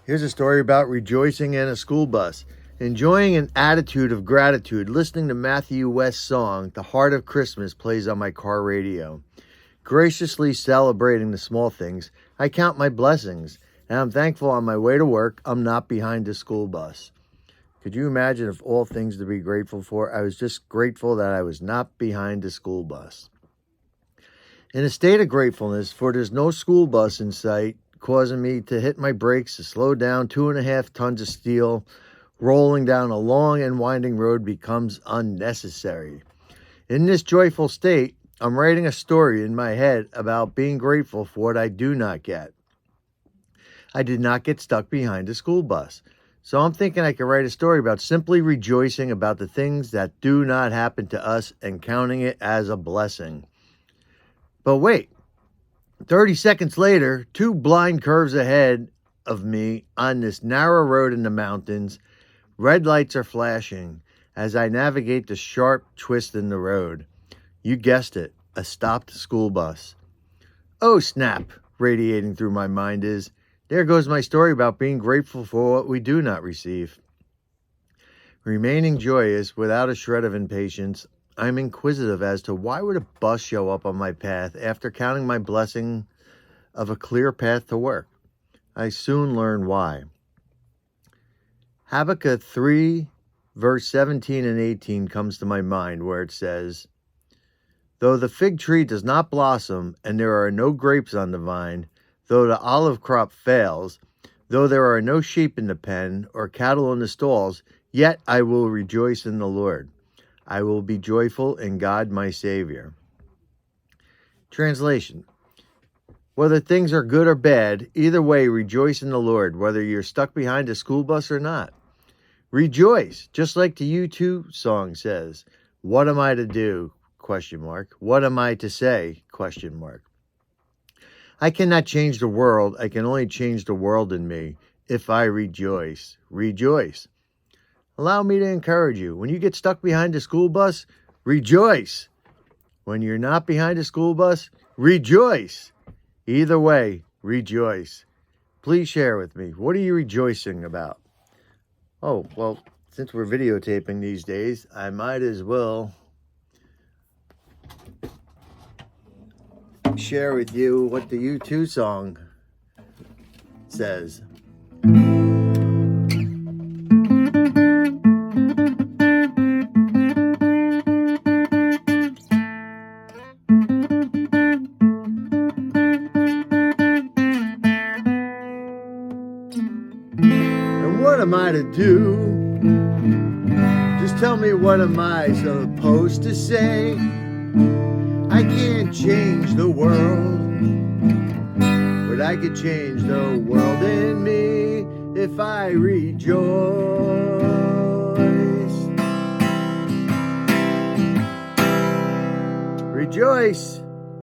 Here's a story about rejoicing in a school bus. Enjoying an attitude of gratitude, listening to Matthew West's song, The Heart of Christmas, plays on my car radio. Graciously celebrating the small things, I count my blessings, and I'm thankful on my way to work I'm not behind the school bus. Could you imagine if all things to be grateful for? I was just grateful that I was not behind the school bus. In a state of gratefulness, for there's no school bus in sight, causing me to hit my brakes to slow down. 2.5 tons of steel rolling down a long and winding road becomes unnecessary. In this joyful state, I'm writing a story in my head about being grateful for what I do not get. I did not get stuck behind a school bus. So I'm thinking I could write a story about simply rejoicing about the things that do not happen to us and counting it as a blessing. But wait, 30 seconds later, 2 blind curves ahead of me on this narrow road in the mountains, red lights are flashing as I navigate the sharp twist in the road. You guessed it, a stopped school bus. Oh snap, radiating through my mind is, there goes my story about being grateful for what we do not receive. Remaining joyous without a shred of impatience, I'm inquisitive as to why would a bus show up on my path after counting my blessing of a clear path to work. I soon learn why. Habakkuk 3, verse 17 and 18 comes to my mind where it says, though the fig tree does not blossom and there are no grapes on the vine, though the olive crop fails, though there are no sheep in the pen or cattle in the stalls, yet I will rejoice in the Lord. I will be joyful in God my Savior. Translation. Whether things are good or bad, either way, rejoice in the Lord, whether you're stuck behind a school bus or not. Rejoice, just like the U2 song says. What am I to do? ? What am I to say? ? I cannot change the world. I can only change the world in me. If I rejoice, rejoice. Allow me to encourage you. When you get stuck behind a school bus, rejoice. When you're not behind a school bus, rejoice. Either way, rejoice. Please share with me. What are you rejoicing about? Oh, well, since we're videotaping these days, I might as well share with you what the U2 song says. And what am I to do? Just tell me, what am I supposed to say? I can't change the world, but I could change the world in me if I rejoice. Rejoice.